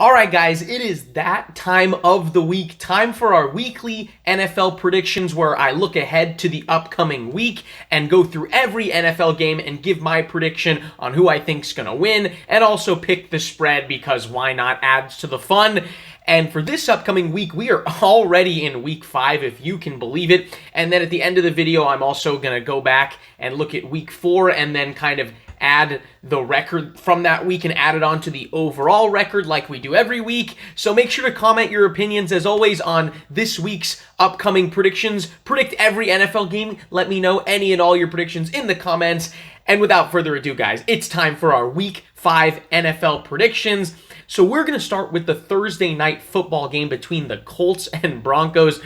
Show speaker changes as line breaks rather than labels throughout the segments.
All right, guys, it is that time of the week. Time for our weekly NFL predictions where I look ahead to the upcoming week and go through every NFL game and give my prediction on who I think's going to win and also pick the spread because why not, adds to the fun. And for this upcoming week, we are already in week 5, if you can believe it. And then at the end of the video, I'm also going to go back and look at week 4 and then kind of add the record from that week and add it on to the overall record like we do every week. So make sure to comment your opinions, as always, on this week's upcoming predictions. Predict every NFL game. Let me know any and all your predictions in the comments. And without further ado, guys, it's time for our week 5 NFL predictions. So we're going to start with the Thursday night football game between the Colts and Broncos.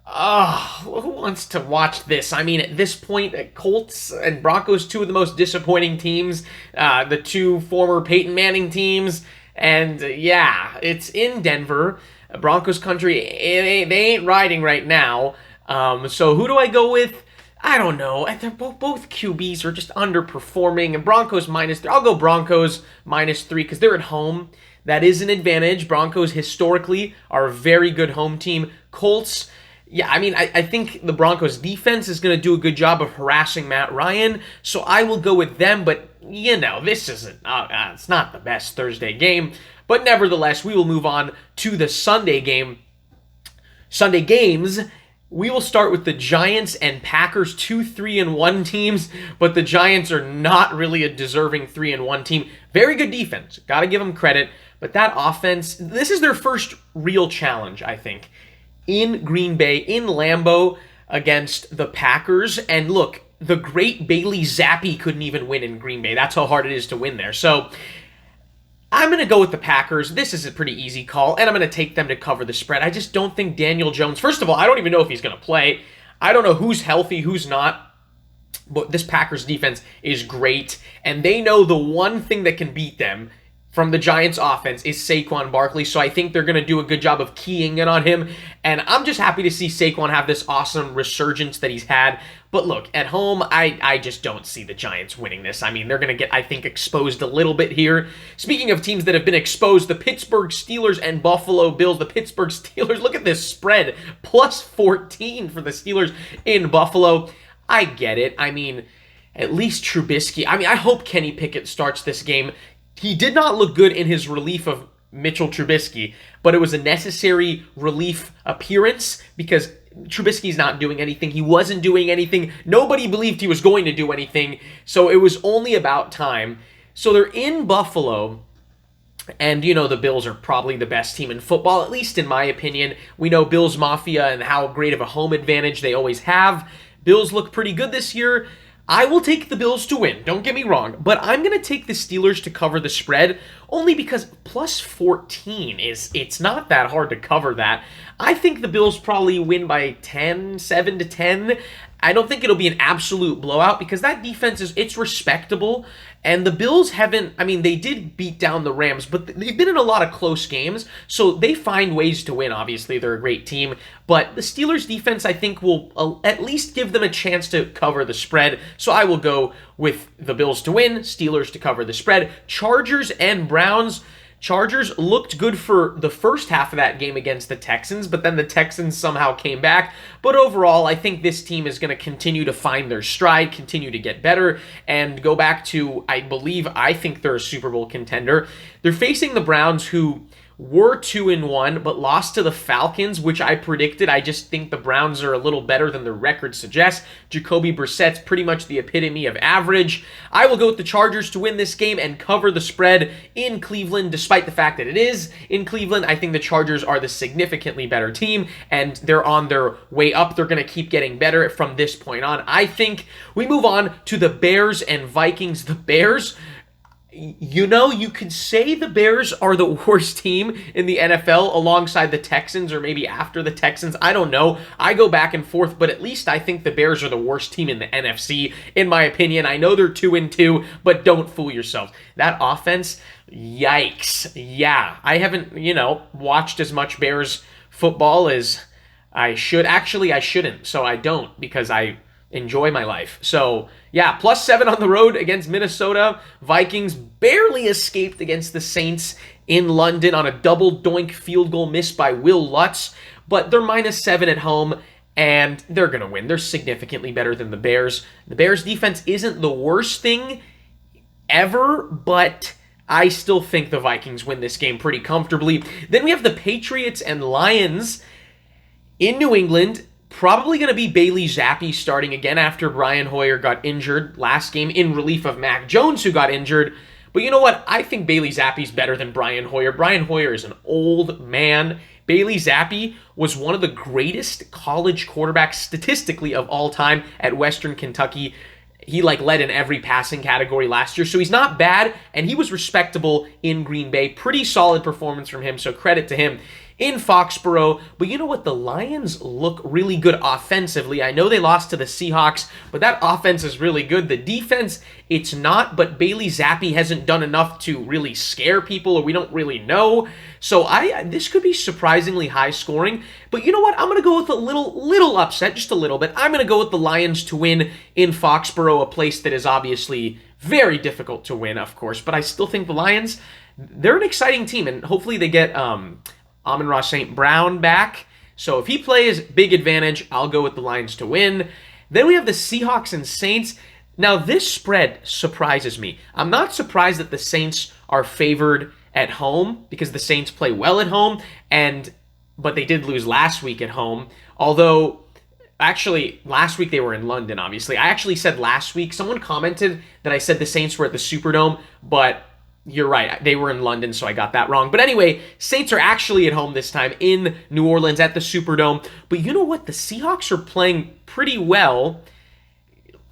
Who wants to watch this? I mean, at this point, Colts and Broncos, two of the most disappointing teams, the two former Peyton Manning teams, and yeah, it's in Denver, Broncos country. They ain't riding right now. So who do I go with? I don't know. They're both QBs are just underperforming, and Broncos -3. I'll go Broncos -3 because they're at home. That is an advantage. Broncos historically are a very good home team. Colts, yeah, I mean, I think the Broncos defense is going to do a good job of harassing Matt Ryan, so I will go with them, but, you know, this isn't, it's not the best Thursday game, but nevertheless, we will move on to the Sunday game. Sunday games, we will start with the Giants and Packers, 2 3-1 teams, but the Giants are not really a deserving 3-1 team. Very good defense, got to give them credit, but that offense, this is their first real challenge, I think, in Green Bay, in Lambeau, against the Packers. And look, the great Bailey Zappi couldn't even win in Green Bay. That's how hard it is to win there. So I'm going to go with the Packers. This is a pretty easy call, and I'm going to take them to cover the spread. I just don't think Daniel Jones, first of all, I don't even know if he's going to play. I don't know who's healthy, who's not. But this Packers defense is great, and they know the one thing that can beat them from the Giants offense is Saquon Barkley, so I think they're going to do a good job of keying in on him, and I'm just happy to see Saquon have this awesome resurgence that he's had. But look, at home, I just don't see the Giants winning this. I mean, they're going to get, I think, exposed a little bit here. Speaking of teams that have been exposed, the Pittsburgh Steelers and Buffalo Bills. The Pittsburgh Steelers, look at this spread, +14 for the Steelers in Buffalo. I get it. I mean, at least Trubisky. I mean, I hope Kenny Pickett starts this game. He did not look good in his relief of Mitchell Trubisky, but it was a necessary relief appearance because Trubisky's not doing anything. He wasn't doing anything. Nobody believed he was going to do anything, so it was only about time. So they're in Buffalo, and, you know, the Bills are probably the best team in football, at least in my opinion. We know Bills Mafia and how great of a home advantage they always have. Bills look pretty good this year. I will take the Bills to win, don't get me wrong, but I'm going to take the Steelers to cover the spread only because +14 it's not that hard to cover that. I think the Bills probably win by 10, 7-10. I don't think it'll be an absolute blowout because that defense it's respectable, and the Bills haven't, I mean, they did beat down the Rams, but they've been in a lot of close games, so they find ways to win. Obviously, they're a great team, but the Steelers defense, I think, will at least give them a chance to cover the spread, so I will go with the Bills to win, Steelers to cover the spread. Chargers and Browns. Chargers looked good for the first half of that game against the Texans, but then the Texans somehow came back. But overall, I think this team is going to continue to find their stride, continue to get better, and go back to, I think they're a Super Bowl contender. They're facing the Browns, who were 2-1, but lost to the Falcons, which I predicted. I just think the Browns are a little better than the record suggests. Jacoby Brissett's pretty much the epitome of average. I will go with the Chargers to win this game and cover the spread in Cleveland, despite the fact that it is in Cleveland. I think the Chargers are the significantly better team, and they're on their way up. They're going to keep getting better from this point on. I think we move on to the Bears and Vikings. The Bears, you know, you could say the Bears are the worst team in the NFL alongside the Texans, or maybe after the Texans. I don't know. I go back and forth, but at least I think the Bears are the worst team in the NFC, in my opinion. I know they're 2-2, but don't fool yourselves. That offense, yikes. Yeah, I haven't, watched as much Bears football as I should. Actually, I shouldn't, so I don't, because I enjoy my life. So, yeah, +7 on the road against Minnesota. Vikings barely escaped against the Saints in London on a double doink field goal missed by Will Lutz, but they're -7 at home, and they're going to win. They're significantly better than the Bears. The Bears' defense isn't the worst thing ever, but I still think the Vikings win this game pretty comfortably. Then we have the Patriots and Lions in New England. Probably going to be Bailey Zappi starting again after Brian Hoyer got injured last game in relief of Mac Jones, who got injured. But you know what? I think Bailey Zappi's better than Brian Hoyer. Brian Hoyer is an old man. Bailey Zappi was one of the greatest college quarterbacks statistically of all time at Western Kentucky. He led in every passing category last year, so he's not bad, and he was respectable in Green Bay. Pretty solid performance from him, so credit to him in Foxborough. But you know what? The Lions look really good offensively. I know they lost to the Seahawks, but that offense is really good. The defense, it's not, but Bailey Zappi hasn't done enough to really scare people, or we don't really know. So this could be surprisingly high scoring. But you know what? I'm going to go with a little upset, just a little bit. I'm going to go with the Lions to win in Foxborough, a place that is obviously very difficult to win, of course. But I still think the Lions, they're an exciting team, and hopefully they get Amon-Ra St. Brown back. So if he plays, big advantage. I'll go with the Lions to win. Then we have the Seahawks and Saints. Now, this spread surprises me. I'm not surprised that the Saints are favored at home because the Saints play well at home, but they did lose last week at home. Although, actually, last week they were in London, obviously. I actually said last week, someone commented that I said the Saints were at the Superdome, but you're right, they were in London, so I got that wrong. But anyway, Saints are actually at home this time in New Orleans at the Superdome. But you know what? The Seahawks are playing pretty well.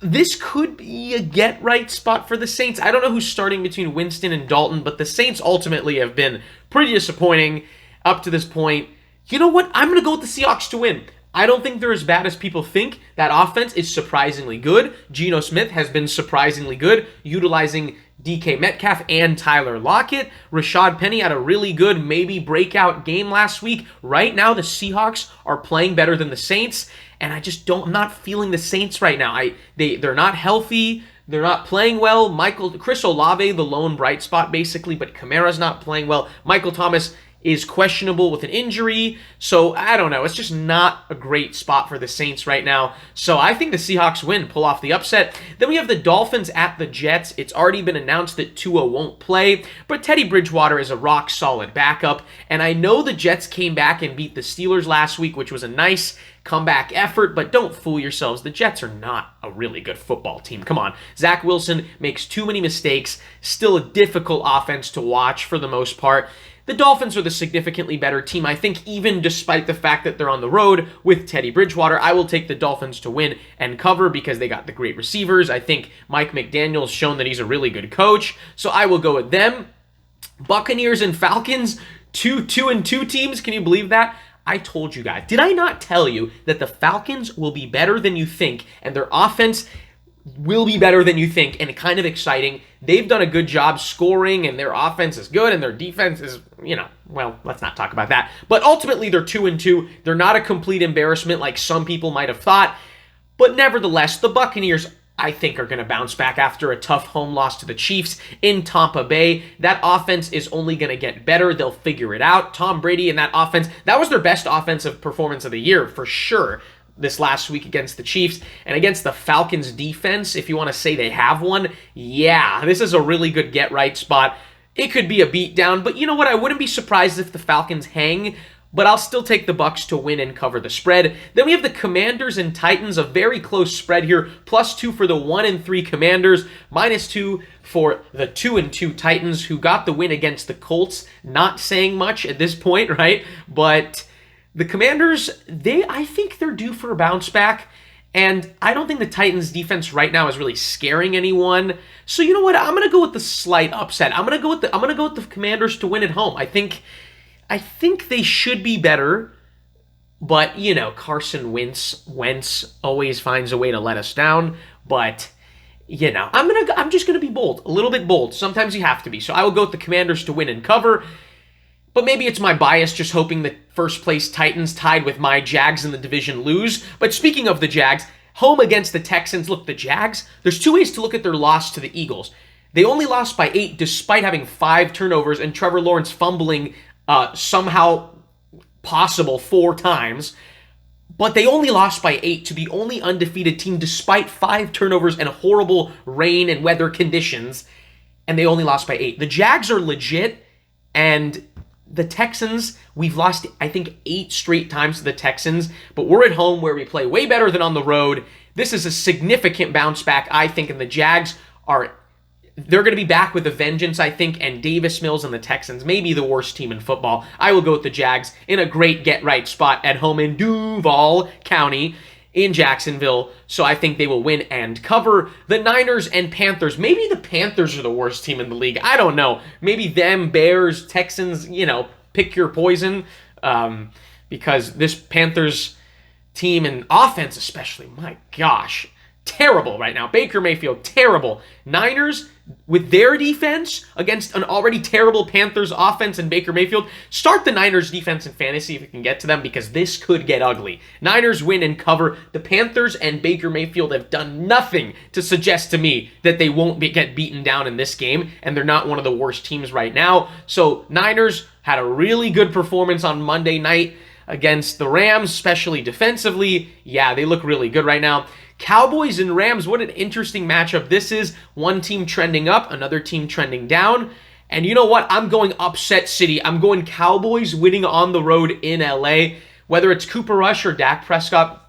This could be a get-right spot for the Saints. I don't know who's starting between Winston and Dalton, but the Saints ultimately have been pretty disappointing up to this point. You know what? I'm going to go with the Seahawks to win. I don't think they're as bad as people think. That offense is surprisingly good. Geno Smith has been surprisingly good, utilizing DK Metcalf and Tyler Lockett. Rashad Penny had a really good, maybe breakout game last week. Right now, the Seahawks are playing better than the Saints, and I'm not feeling the Saints right now. They're not healthy. They're not playing well. Chris Olave, the lone bright spot, basically, but Kamara's not playing well. Michael Thomas is questionable with an injury. So, I don't know. It's just not a great spot for the Saints right now. So, I think the Seahawks win, pull off the upset. Then we have the Dolphins at the Jets. It's already been announced that Tua won't play, but Teddy Bridgewater is a rock-solid backup. And I know the Jets came back and beat the Steelers last week, which was a nice comeback effort, but don't fool yourselves. The Jets are not a really good football team. Come on. Zach Wilson makes too many mistakes. Still a difficult offense to watch for the most part. The Dolphins are the significantly better team. I think even despite the fact that they're on the road with Teddy Bridgewater, I will take the Dolphins to win and cover because they got the great receivers. I think Mike McDaniel's shown that he's a really good coach, so I will go with them. Buccaneers and Falcons, 2-2 teams. Can you believe that? I told you guys. Did I not tell you that the Falcons will be better than you think, and their offense will be better than you think, and kind of exciting? They've done a good job scoring, and their offense is good, and their defense is, well, let's not talk about that. But ultimately, they're 2-2. They're not a complete embarrassment like some people might have thought. But nevertheless, the Buccaneers, I think, are going to bounce back after a tough home loss to the Chiefs in Tampa Bay. That offense is only going to get better. They'll figure it out. Tom Brady and that offense, that was their best offensive performance of the year, for sure, this last week against the Chiefs. And against the Falcons defense, if you want to say they have one, yeah, this is a really good get-right spot. It could be a beatdown, but you know what? I wouldn't be surprised if the Falcons hang, but I'll still take the Bucs to win and cover the spread. Then we have the Commanders and Titans, a very close spread here. +2 for the 1-3 Commanders, -2 for the 2-2 Titans, who got the win against the Colts. Not saying much at this point, right? But the Commanders, I think they're due for a bounce back, and I don't think the Titans' defense right now is really scaring anyone. So you know what? I'm going to go with the slight upset. I'm going to go with the Commanders to win at home. I think they should be better, but Carson Wentz always finds a way to let us down. But I'm just going to be bold, a little bit bold. Sometimes you have to be. So I will go with the Commanders to win and cover. But maybe it's my bias just hoping that first-place Titans tied with my Jags in the division lose. But speaking of the Jags, home against the Texans. Look, the Jags, there's two ways to look at their loss to the Eagles. They only lost by 8 despite having 5 turnovers and Trevor Lawrence fumbling somehow possible 4 times. But they only lost by 8 to the only undefeated team despite 5 turnovers and horrible rain and weather conditions. And they only lost by 8. The Jags are legit, and the Texans, we've lost, I think, 8 straight times to the Texans, but we're at home where we play way better than on the road. This is a significant bounce back, I think, and the Jags they're going to be back with a vengeance, I think, and Davis Mills and the Texans may be the worst team in football. I will go with the Jags in a great get-right spot at home in Duval County in Jacksonville, so I think they will win and cover. The Niners and Panthers, maybe the Panthers are the worst team in the league. I don't know. Maybe them, Bears, Texans, pick your poison, because this Panthers team and offense especially, my gosh, terrible right now. Baker Mayfield, terrible. Niners, with their defense against an already terrible Panthers offense and Baker Mayfield, start the Niners defense in fantasy if you can get to them, because this could get ugly. Niners win and cover. The Panthers and Baker Mayfield have done nothing to suggest to me that they won't get beaten down in this game, and they're not one of the worst teams right now. So Niners had a really good performance on Monday night against the Rams, especially defensively. Yeah, they look really good right now. Cowboys and Rams, what an interesting matchup this is. One team trending up, another team trending down. And you know what? I'm going upset city. I'm going Cowboys winning on the road in LA. Whether it's Cooper Rush or Dak Prescott,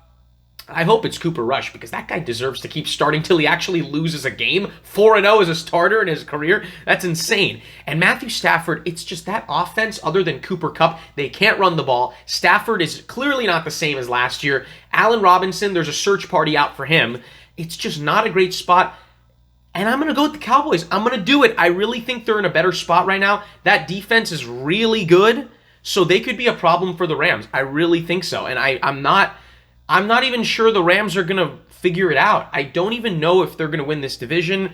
I hope it's Cooper Rush, because that guy deserves to keep starting till he actually loses a game. 4-0 as a starter in his career. That's insane. And Matthew Stafford, it's just that offense, other than Cooper Kupp, they can't run the ball. Stafford is clearly not the same as last year. Allen Robinson, there's a search party out for him. It's just not a great spot. And I'm going to go with the Cowboys. I'm going to do it. I really think they're in a better spot right now. That defense is really good, so they could be a problem for the Rams. I really think so. And I'm not even sure the Rams are going to figure it out. I don't even know if they're going to win this division.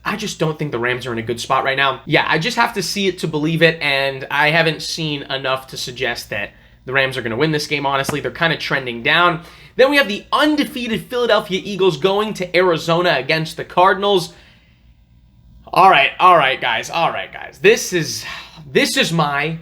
I just don't think the Rams are in a good spot right now. Yeah, I just have to see it to believe it, and I haven't seen enough to suggest that the Rams are going to win this game, honestly. They're kind of trending down. Then we have the undefeated Philadelphia Eagles going to Arizona against the Cardinals. All right, guys. This is my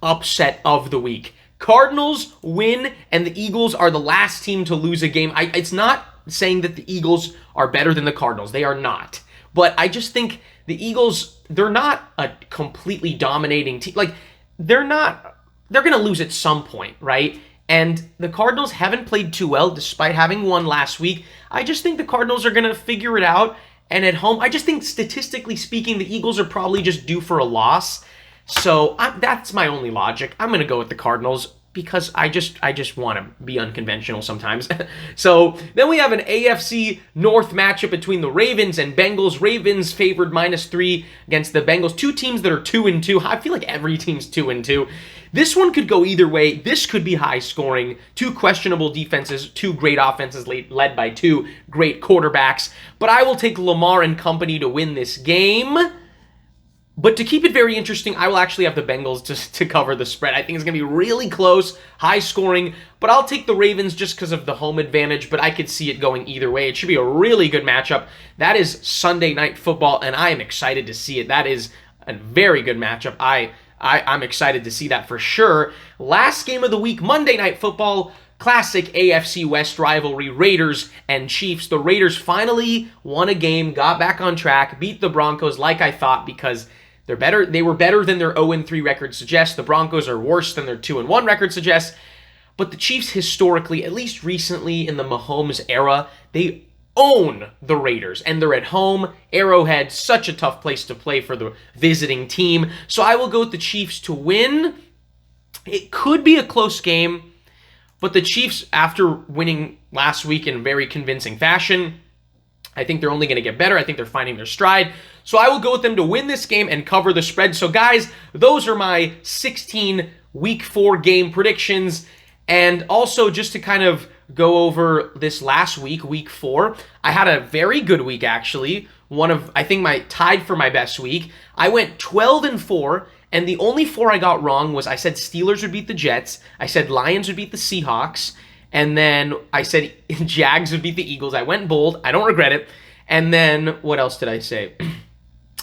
upset of the week. Cardinals win, and the Eagles are the last team to lose a game. It's not saying that the Eagles are better than the Cardinals. They are not. But I just think the Eagles, they're not a completely dominating team. Like, they're going to lose at some point, right? And the Cardinals haven't played too well despite having won last week. I just think the Cardinals are going to figure it out. And at home, I just think statistically speaking, the Eagles are probably just due for a loss. So that's my only logic. I'm going to go with the Cardinals because I just want to be unconventional sometimes. So then we have an AFC North matchup between the Ravens and Bengals. Ravens favored -3 against the Bengals. Two teams that are 2-2. I feel like every team's 2-2. This one could go either way. This could be high scoring. Two questionable defenses, two great offenses led by two great quarterbacks. But I will take Lamar and company to win this game. But to keep it very interesting, I will actually have the Bengals to cover the spread. I think it's going to be really close, high scoring, but I'll take the Ravens just because of the home advantage, but I could see it going either way. It should be a really good matchup. That is Sunday Night Football, and I am excited to see it. That is a very good matchup. I'm excited to see that for sure. Last game of the week, Monday Night Football, classic AFC West rivalry, Raiders and Chiefs. The Raiders finally won a game, got back on track, beat the Broncos like I thought because they're better. They were better than their 0-3 record suggests. The Broncos are worse than their 2-1 record suggests. But the Chiefs historically, at least recently in the Mahomes era, they own the Raiders. And they're at home. Arrowhead, such a tough place to play for the visiting team. So I will go with the Chiefs to win. It could be a close game. But the Chiefs, after winning last week in very convincing fashion, I think they're only going to get better. I think they're finding their stride. So I will go with them to win this game and cover the spread. So guys, those are my 16 Week 4 game predictions. And also just to kind of go over this last week, Week 4, I had a very good week actually. I think tied for my best week. I went 12-4. And the only 4 I got wrong was I said Steelers would beat the Jets. I said Lions would beat the Seahawks. And then I said Jags would beat the Eagles. I went bold. I don't regret it. And then, what else did I say?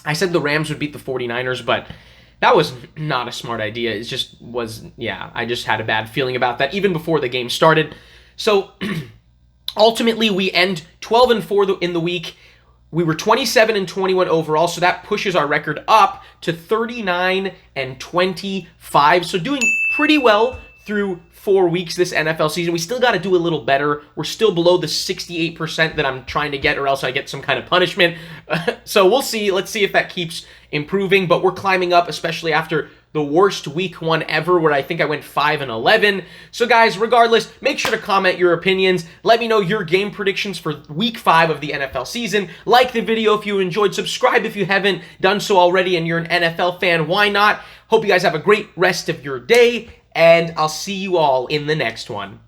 I said the Rams would beat the 49ers, but that was not a smart idea. It just was, yeah, I just had a bad feeling about that even before the game started. So ultimately, we end 12-4 in the week. We were 27-21 overall, so that pushes our record up to 39-25. So doing pretty well through 4 weeks this NFL season. We still got to do a little better. We're still below the 68% that I'm trying to get, or else I get some kind of punishment. So we'll see. Let's see if that keeps improving. But we're climbing up, especially after the worst week 1 ever, where I think I went 5-11. So guys, regardless, make sure to comment your opinions. Let me know your game predictions for week 5 of the NFL season. Like the video if you enjoyed. Subscribe if you haven't done so already and you're an NFL fan. Why not? Hope you guys have a great rest of your day, and I'll see you all in the next one.